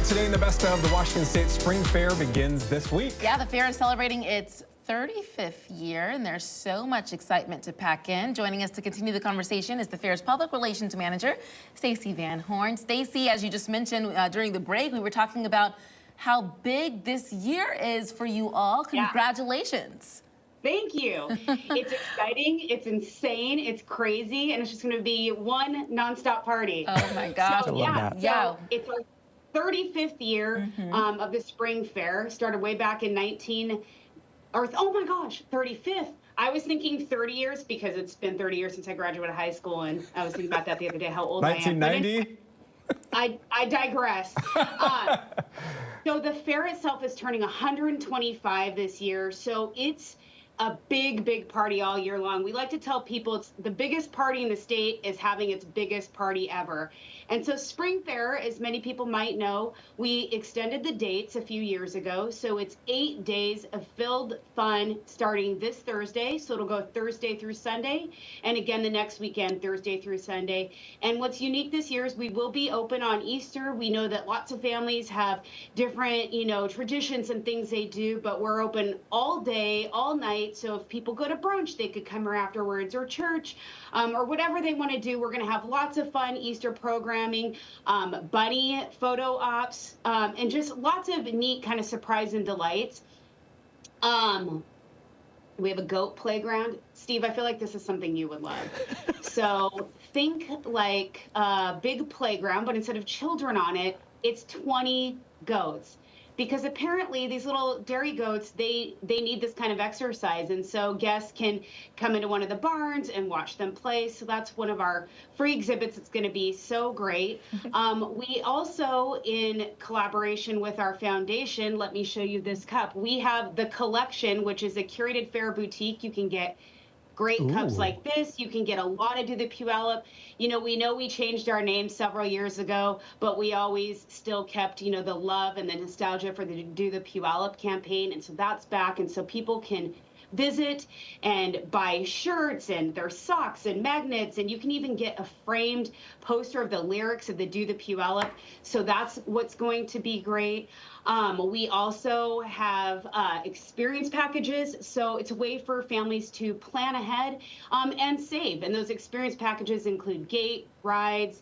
Today in the best of, the Washington State Spring Fair begins this week. Yeah, the fair is celebrating its 35th year, and there's so much excitement to pack in. Joining us to continue the conversation is the fair's public relations manager, Stacy Van Horne. Stacy, as you just mentioned during the break, we were talking about how big this year is for you all. Congratulations. Thank you. It's exciting, it's insane, it's crazy, and it's just going to be one nonstop party. Oh my gosh. So it's our 35th year of the Spring Fair. Started way back in 35th. I was thinking 30 years because it's been 30 years since I graduated high school, and I was thinking about that the other day, how old I am. 1990? I digress. So the fair itself is turning 125 this year, so it's a big party all year long. We like to tell people it's the biggest party in the state is having its biggest party ever. And so Spring Fair, as many people might know, we extended the dates a few years ago. So it's 8 days of filled fun starting this Thursday. So it'll go Thursday through Sunday. And again, the next weekend, Thursday through Sunday. And what's unique this year is we will be open on Easter. We know that lots of families have different, traditions and things they do, but we're open all day, all night. So if people go to brunch, they could come here afterwards, or church, or whatever they want to do. We're going to have lots of fun Easter programming, bunny photo ops, and just lots of neat kind of surprise and delights. We have a goat playground. Steve, I feel like this is something you would love. So think like a big playground, but instead of children on it, it's 20 goats. Because apparently these little dairy goats, they need this kind of exercise. And so guests can come into one of the barns and watch them play. So that's one of our free exhibits. It's going to be so great. We also, in collaboration with our foundation, let me show you this cup. We have the Collection, which is a curated fair boutique. You can get great cups like this. You can get a lot of Do the Puyallup. We know we changed our name several years ago, but we always still kept, the love and the nostalgia for the Do the Puyallup campaign. And so that's back. And so people can visit and buy shirts and their socks and magnets, and you can even get a framed poster of the lyrics of the Do the Puyallup. So that's what's going to be great. We also have experience packages, so it's a way for families to plan ahead and save. And those experience packages include gate, rides,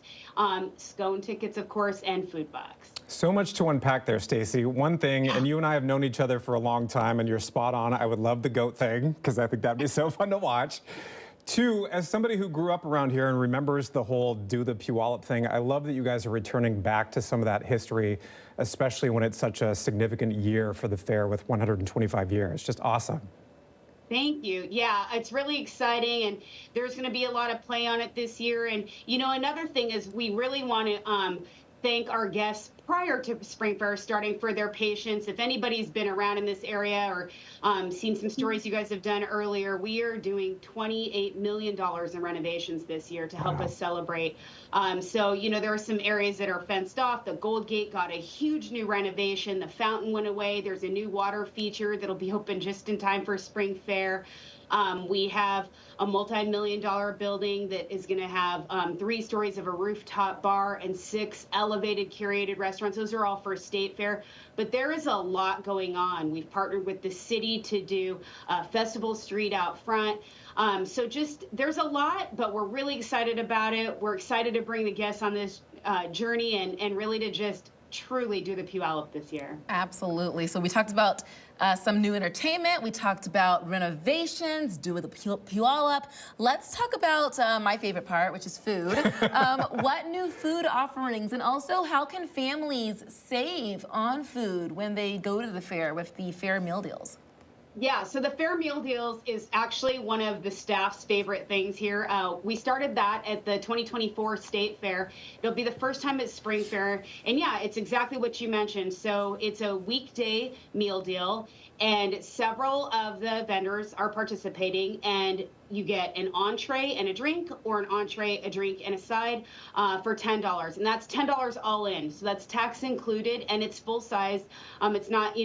scone tickets, of course, and food bucks. So much to unpack there, Stacy. One thing, and you and I have known each other for a long time, and you're spot on. I would love the goat thing, because I think that'd be so fun to watch. Two, as somebody who grew up around here and remembers the whole Do the Puyallup thing, I love that you guys are returning back to some of that history, especially when it's such a significant year for the fair with 125 years. Just awesome. Thank you. Yeah, it's really exciting, and there's going to be a lot of play on it this year. And, another thing is we really want to thank our guests prior to Spring Fair starting for their patience. If anybody's been around in this area or seen some stories you guys have done earlier, we are doing $28 million in renovations this year to help us celebrate. So, there are some areas that are fenced off. The Gold Gate got a huge new renovation. The fountain went away. There's a new water feature that'll be open just in time for Spring Fair. We have a multi-million-dollar building that is going to have 3 stories of a rooftop bar and 6 elevated curated restaurants. Those are all for State Fair. But there is a lot going on. We've partnered with the city to do Festival Street out front. So there's a lot, but we're really excited about it. We're excited to bring the guests on this journey and really to just truly do the Puyallup this year. Absolutely. So we talked about some new entertainment. We talked about renovations, do the Puyallup. Let's talk about my favorite part, which is food. What new food offerings, and also how can families save on food when they go to the fair with the fair meal deals? Yeah, so the Fair Meal Deals is actually one of the staff's favorite things here. We started that at the 2024 State Fair. It'll be the first time at Spring Fair. And yeah, it's exactly what you mentioned. So it's a weekday meal deal, and several of the vendors are participating, and you get an entree and a drink, or an entree, a drink, and a side for $10. And that's $10 all in. So that's tax included, and it's full size. It's not,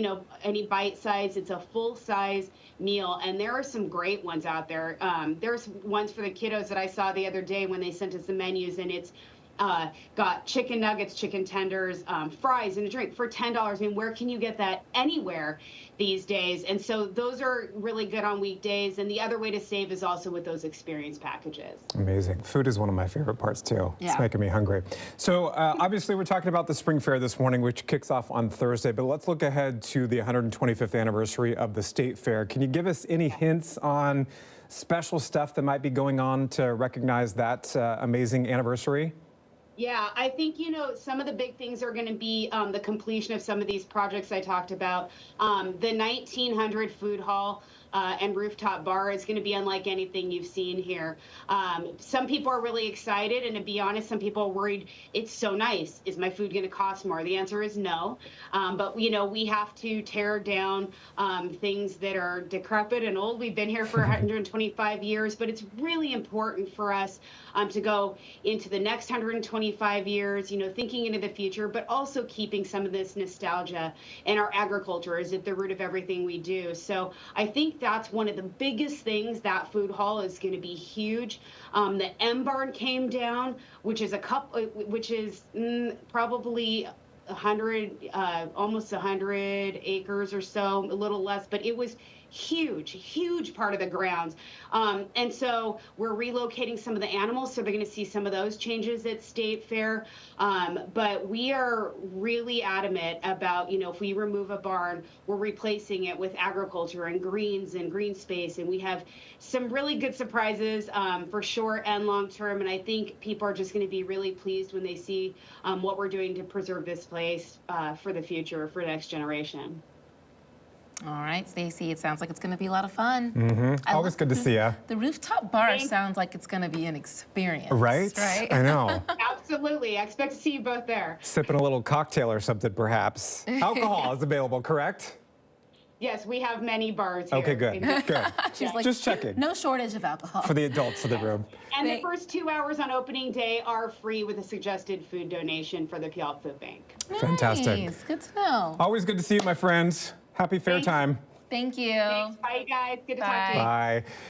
any bite size. It's a full size meal. And there are some great ones out there. There's ones for the kiddos that I saw the other day when they sent us the menus, and it's got chicken nuggets, chicken tenders, fries, and a drink for $10. I mean, where can you get that anywhere these days? And so those are really good on weekdays. And the other way to save is also with those experience packages. Amazing. Food is one of my favorite parts too. Yeah. It's making me hungry. So obviously we're talking about the spring fair this morning, which kicks off on Thursday, but let's look ahead to the 125th anniversary of the State Fair. Can you give us any hints on special stuff that might be going on to recognize that amazing anniversary? Yeah, I think, some of the big things are going to be the completion of some of these projects I talked about. The 1900 food hall and rooftop bar is going to be unlike anything you've seen here. Some people are really excited, and to be honest, some people are worried it's so nice. Is my food going to cost more? The answer is no. But, we have to tear down things that are decrepit and old. We've been here for 125 years, but it's really important for us to go into the next 125 years, thinking into the future, but also keeping some of this nostalgia. And our agriculture is at the root of everything we do. So I think that's one of the biggest things. That food hall is going to be huge. The M barn came down, which is probably 100, almost 100 acres or so, a little less, but it was huge part of the grounds. And so we're relocating some of the animals, so they're going to see some of those changes at State Fair. But we are really adamant about, if we remove a barn, we're replacing it with agriculture and greens and green space. And we have some really good surprises for short and long term. And I think people are just going to be really pleased when they see what we're doing to preserve this place for the future, for the next generation. All right, Stacy, it sounds like it's going to be a lot of fun. Always good to see you. The rooftop bar sounds like it's going to be an experience. Right? I know. Absolutely. I expect to see you both there. Sipping a little cocktail or something, perhaps. Alcohol is available, correct? Yes, we have many bars here. Okay, good. Good. She's like, just checking. No shortage of alcohol. For the adults in the room. And the first 2 hours on opening day are free with a suggested food donation for the Puyallup Food Bank. Fantastic. Nice. Good to know. Always good to see you, my friends. Happy fair time. Thank you. Thanks. Bye, guys. Good to talk to you. Bye.